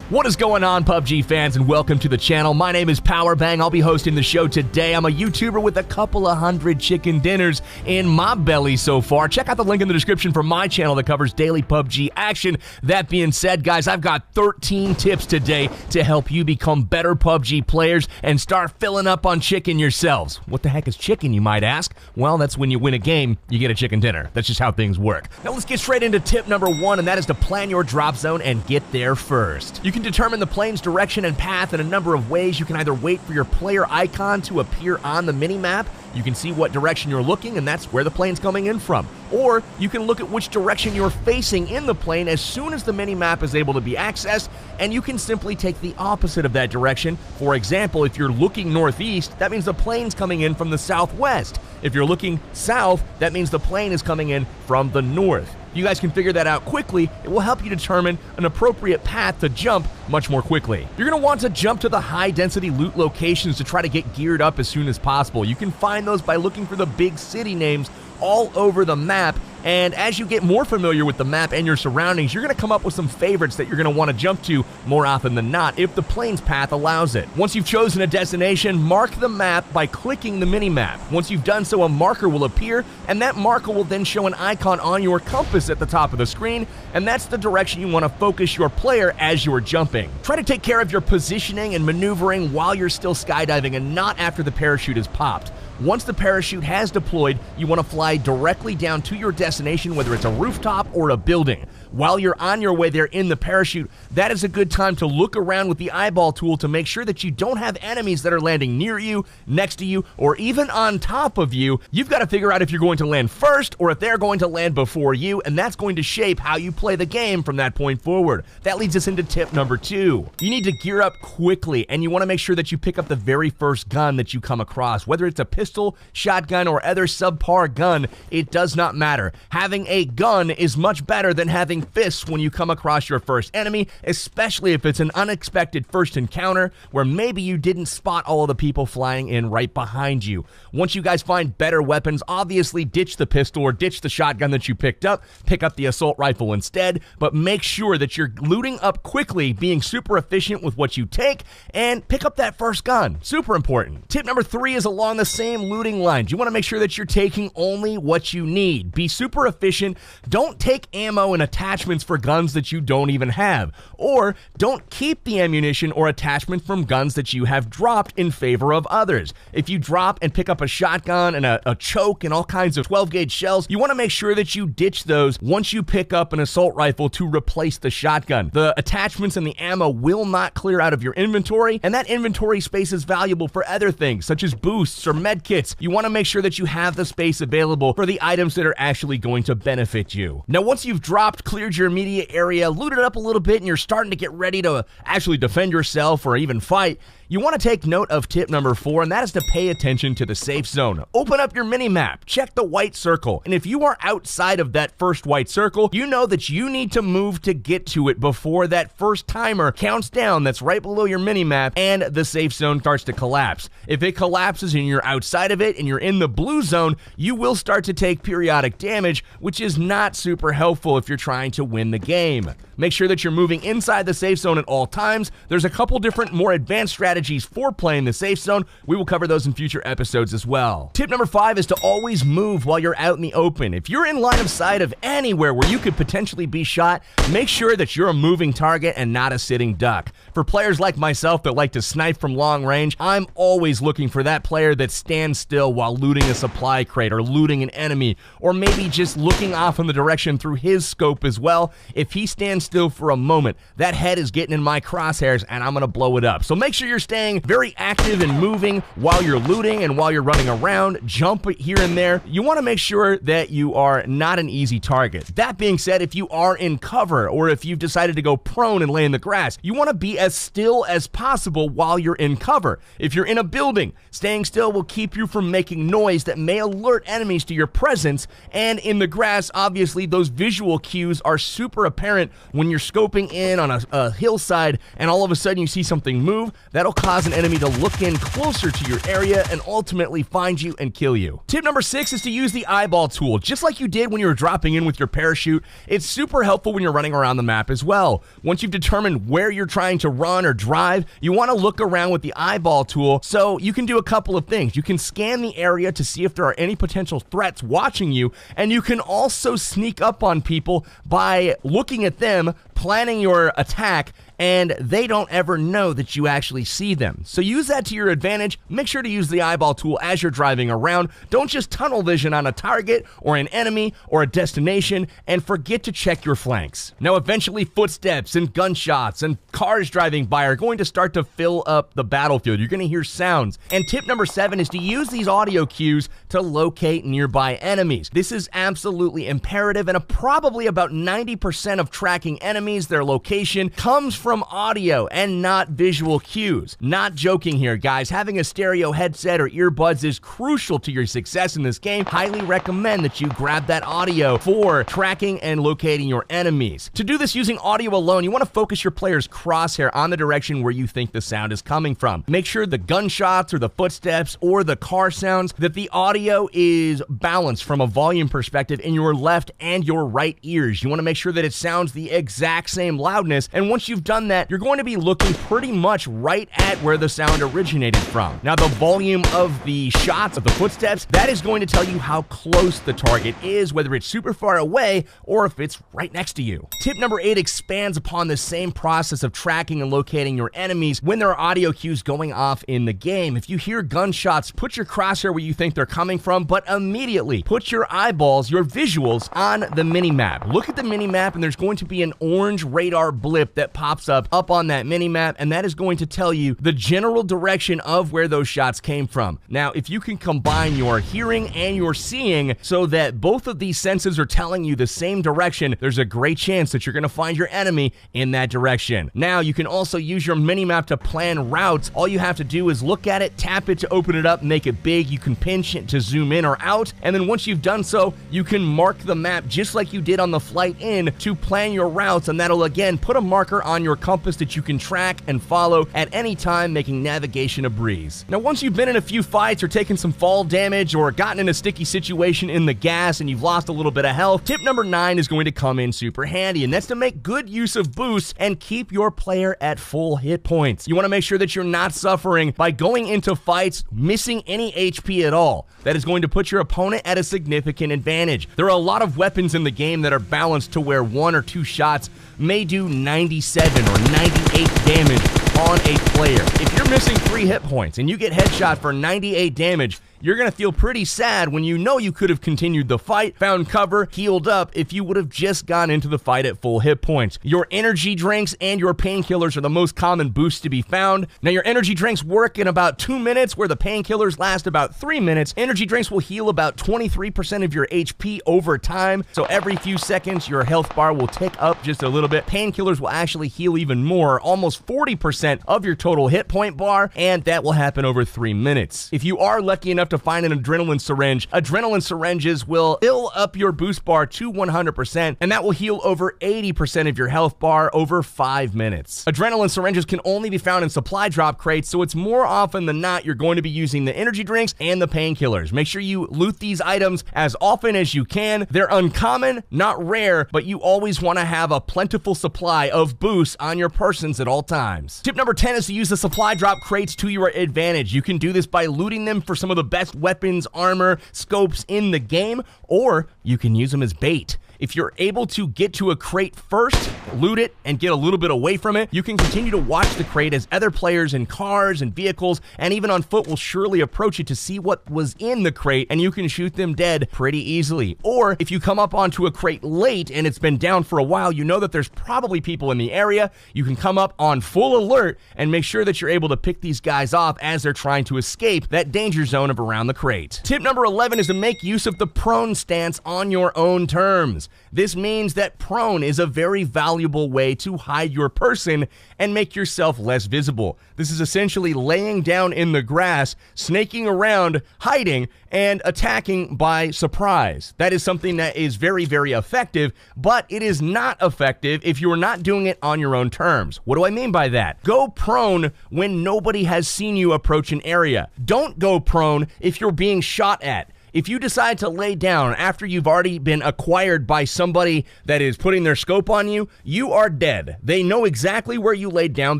What is going on, PUBG fans, and welcome to the channel. My name is Powerbang. I'll be hosting the show today. I'm a YouTuber with a couple of hundred chicken dinners in my belly so far. Check out the link in the description for my channel that covers daily PUBG action. That being said, guys, I've got 13 tips today to help you become better PUBG players and start filling up on chicken yourselves. What the heck is chicken, you might ask? Well, that's when you win a game, you get a chicken dinner. That's just how things work. Now let's get straight into tip number 1, and that is to plan your drop zone and get there first. You can determine the plane's direction and path in a number of ways. You can either wait for your player icon to appear on the mini-map. You can see what direction you're looking, and that's where the plane's coming in from. Or you can look at which direction you're facing in the plane as soon as the mini-map is able to be accessed, and you can simply take the opposite of that direction. For example, if you're looking northeast, that means the plane's coming in from the southwest. If you're looking south, that means the plane is coming in from the north. If you guys can figure that out quickly, it will help you determine an appropriate path to jump much more quickly. You're going to want to jump to the high-density loot locations to try to get geared up as soon as possible. You can find those by looking for the big city names all over the map, and as you get more familiar with the map and your surroundings, you're going to come up with some favorites that you're going to want to jump to more often than not if the plane's path allows it. Once you've chosen a destination, mark the map by clicking the mini-map. Once you've done so, a marker will appear, and that marker will then show an icon on your compass at the top of the screen, and that's the direction you want to focus your player as you're jumping. Try to take care of your positioning and maneuvering while you're still skydiving and not after the parachute is popped. Once the parachute has deployed, you want to fly directly down to your destination, whether it's a rooftop or a building. While you're on your way there in the parachute, that is a good time to look around with the eyeball tool to make sure that you don't have enemies that are landing near you, next to you, or even on top of you. You've got to figure out if you're going to land first or if they're going to land before you, and that's going to shape how you play the game from that point forward. That leads us into tip number 2. You need to gear up quickly, and you want to make sure that you pick up the very first gun that you come across. Whether it's a pistol, shotgun, or other subpar gun, it does not matter. Having a gun is much better than having fists when you come across your first enemy, especially if it's an unexpected first encounter where maybe you didn't spot all of the people flying in right behind you. Once you guys find better weapons, obviously ditch the pistol or ditch the shotgun that you picked up, pick up the assault rifle instead, but make sure that you're looting up quickly, being super efficient with what you take, and pick up that first gun. Super important. Tip number 3 is along the same looting lines. You want to make sure that you're taking only what you need. Be super efficient. Don't take ammo and attachments for guns that you don't even have, or don't keep the ammunition or attachment from guns that you have dropped in favor of others. If you drop and pick up a shotgun and a choke and all kinds of 12-gauge shells, you want to make sure that you ditch those once you pick up an assault rifle to replace the shotgun. The attachments and the ammo will not clear out of your inventory, and that inventory space is valuable for other things such as boosts or medkits. You want to make sure that you have the space available for the items that are actually going to benefit you. Now, once you've dropped, cleared your immediate area, looted up a little bit, and you're starting to get ready to actually defend yourself or even fight, you want to take note of tip number 4, and that is to pay attention to the safe zone. Open up your mini-map, check the white circle, and if you are outside of that first white circle, you know that you need to move to get to it before that first timer counts down that's right below your mini-map and the safe zone starts to collapse. If it collapses and you're outside of it and you're in the blue zone, you will start to take periodic damage, which is not super helpful if you're trying to win the game. Make sure that you're moving inside the safe zone at all times. There's a couple different more advanced strategies for playing the safe zone. We will cover those in future episodes as well. Tip number 5 is to always move while you're out in the open. If you're in line of sight of anywhere where you could potentially be shot, make sure that you're a moving target and not a sitting duck. For players like myself that like to snipe from long range, I'm always looking for that player that stands still while looting a supply crate or looting an enemy, or maybe just looking off in the direction through his scope as well. If he stands still for a moment, that head is getting in my crosshairs and I'm gonna blow it up. So make sure you're staying very active and moving while you're looting and while you're running around. Jump here and there. You want to make sure that you are not an easy target. That being said, if you are in cover or if you've decided to go prone and lay in the grass, you want to be as still as possible while you're in cover. If you're in a building, staying still will keep you from making noise that may alert enemies to your presence, and in the grass, obviously, those visual cues are super apparent when you're scoping in on a hillside and all of a sudden you see something move. That'll cause an enemy to look in closer to your area and ultimately find you and kill you. Tip number 6 is to use the eyeball tool. Just like you did when you were dropping in with your parachute, it's super helpful when you're running around the map as well. Once you've determined where you're trying to run or drive, you want to look around with the eyeball tool so you can do a couple of things. You can scan the area to see if there are any potential threats watching you, and you can also sneak up on people by looking at them, planning your attack, and they don't ever know that you actually see them. So use that to your advantage. Make sure to use the eyeball tool as you're driving around. Don't just tunnel vision on a target or an enemy or a destination, and forget to check your flanks. Now, eventually footsteps and gunshots and cars driving by are going to start to fill up the battlefield. You're going to hear sounds. And tip number 7 is to use these audio cues to locate nearby enemies. This is absolutely imperative, and probably about 90% of tracking enemies, their location, comes from audio and not visual cues. Not joking here, guys. Having a stereo headset or earbuds is crucial to your success in this game. Highly recommend that you grab that audio for tracking and locating your enemies. To do this using audio alone, you want to focus your player's crosshair on the direction where you think the sound is coming from. Make sure the gunshots or the footsteps or the car sounds, that the audio is balanced from a volume perspective in your left and your right ears. You want to make sure that it sounds the exact same loudness, and once you've done that, you're going to be looking pretty much right at where the sound originated from. Now, the volume of the shots, of the footsteps, that is going to tell you how close the target is, whether it's super far away or if it's right next to you. Tip number 8 expands upon the same process of tracking and locating your enemies when there are audio cues going off in the game. If you hear gunshots, put your crosshair where you think they're coming from, but immediately put your eyeballs, your visuals, on the minimap. Look at the minimap, and there's going to be an orange radar blip that pops up on that minimap, and that is going to tell you the general direction of where those shots came from. Now, if you can combine your hearing and your seeing so that both of these senses are telling you the same direction, there's a great chance that you're going to find your enemy in that direction. Now, you can also use your minimap to plan routes. All you have to do is look at it, tap it to open it up, make it big. You can pinch it to zoom in or out, and then once you've done so, you can mark the map just like you did on the flight in to plan your routes, and that'll again put a marker on your compass that you can track and follow at any time, making navigation a breeze. Now, once you've been in a few fights or taken some fall damage or gotten in a sticky situation in the gas and you've lost a little bit of health, tip number 9 is going to come in super handy, and that's to make good use of boosts and keep your player at full hit points. You want to make sure that you're not suffering by going into fights missing any HP at all. That is going to put your opponent at a significant advantage. There are a lot of weapons in the game that are balanced to where 1 or 2 shots may do 97 or 98 damage on a player. If you're missing 3 hit points and you get headshot for 98 damage, you're going to feel pretty sad when you know you could have continued the fight, found cover, healed up if you would have just gone into the fight at full hit points. Your energy drinks and your painkillers are the most common boosts to be found. Now, your energy drinks work in about 2 minutes, where the painkillers last about 3 minutes. Energy drinks will heal about 23% of your HP over time, so every few seconds your health bar will tick up just a little bit. Painkillers will actually heal even more, almost 40% of your total hit point bar, and that will happen over 3 minutes. If you are lucky enough to find an adrenaline syringes will fill up your boost bar to 100%, and that will heal over 80% of your health bar over 5 minutes. Adrenaline syringes can only be found in supply drop crates, so it's more often than not you're going to be using the energy drinks and the painkillers. Make sure you loot these items as often as you can. They're uncommon, not rare, but you always want to have a plentiful supply of boosts on your persons at all times. Tip number 10 is to use the supply drop crates to your advantage. You can do this by looting them for some of the best weapons, armor, scopes in the game, or you can use them as bait. If you're able to get to a crate first, loot it, and get a little bit away from it, you can continue to watch the crate as other players in cars and vehicles and even on foot will surely approach it to see what was in the crate, and you can shoot them dead pretty easily. Or if you come up onto a crate late and it's been down for a while, you know that there's probably people in the area. You can come up on full alert and make sure that you're able to pick these guys off as they're trying to escape that danger zone of around the crate. Tip number 11 is to make use of the prone stance on your own terms. battlefields. This means that prone is a very valuable way to hide your person and make yourself less visible. This is essentially laying down in the grass, snaking around, hiding, and attacking by surprise. That is something that is very, very effective, but it is not effective if you're not doing it on your own terms. What do I mean by that? Go prone when nobody has seen you approach an area. Don't go prone if you're being shot at. If you decide to lay down after you've already been acquired by somebody that is putting their scope on you, you are dead. They know exactly where you laid down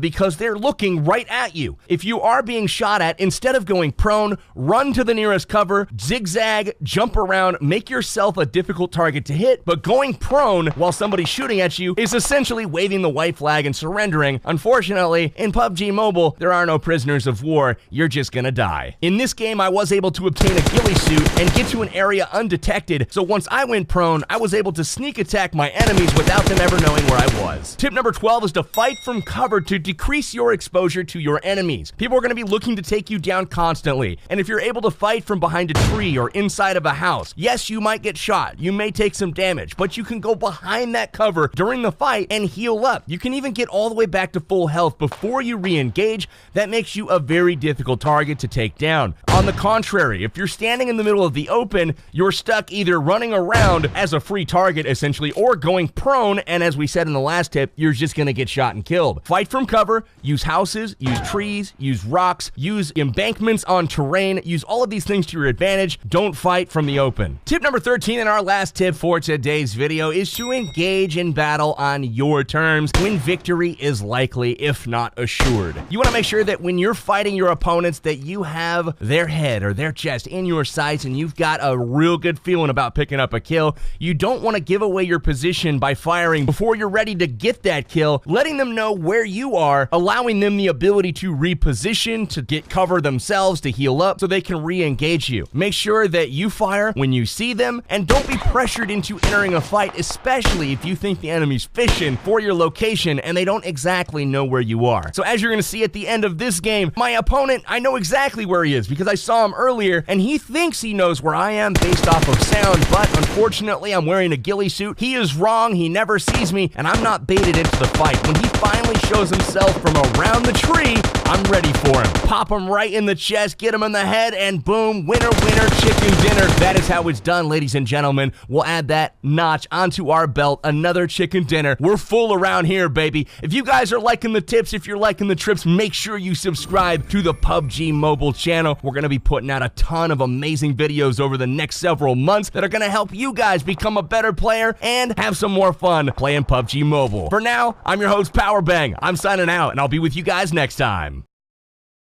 because they're looking right at you. If you are being shot at, instead of going prone, run to the nearest cover, zigzag, jump around, make yourself a difficult target to hit, but going prone while somebody's shooting at you is essentially waving the white flag and surrendering. Unfortunately, in PUBG Mobile, there are no prisoners of war. You're just gonna die. In this game, I was able to obtain a ghillie suit and get to an area undetected, so once I went prone, I was able to sneak attack my enemies without them ever knowing where I was. Tip number 12 is to fight from cover to decrease your exposure to your enemies. People are going to be looking to take you down constantly, and if you're able to fight from behind a tree or inside of a house, yes, you might get shot, you may take some damage, but you can go behind that cover during the fight and heal up. You can even get all the way back to full health before you re-engage. That makes you a very difficult target to take down. On the contrary, if you're standing in the middle of the open, you're stuck either running around as a free target essentially or going prone, and as we said in the last tip, you're just gonna get shot and killed. Fight from cover, use houses, use trees, use rocks, use embankments on terrain, use all of these things to your advantage. Don't fight from the open. Tip number 13 and our last tip for today's video is to engage in battle on your terms when victory is likely, if not assured. You want to make sure that when you're fighting your opponents that you have their head or their chest in your sights and you've got a real good feeling about picking up a kill. You don't want to give away your position by firing before you're ready to get that kill, letting them know where you are, allowing them the ability to reposition, to get cover themselves, to heal up so they can re-engage you. Make sure that you fire when you see them and don't be pressured into entering a fight, especially if you think the enemy's fishing for your location and they don't exactly know where you are. So as you're going to see at the end of this game, my opponent, I know exactly where he is because I saw him earlier and he thinks he knows where I am based off of sound, but unfortunately I'm wearing a ghillie suit. He is wrong, he never sees me, and I'm not baited into the fight. When he finally shows himself from around the tree, I'm ready for him. Pop him right in the chest, get him in the head, and boom, winner, winner, chicken dinner. That is how it's done, ladies and gentlemen. We'll add that notch onto our belt, another chicken dinner. We're full around here, baby. If you guys are liking the tips, if you're liking the trips, make sure you subscribe to the PUBG Mobile channel. We're gonna be putting out a ton of amazing videos over the next several months that are gonna help you guys become a better player and have some more fun playing PUBG Mobile. For now, I'm your host, Powerbang. I'm signing out, and I'll be with you guys next time.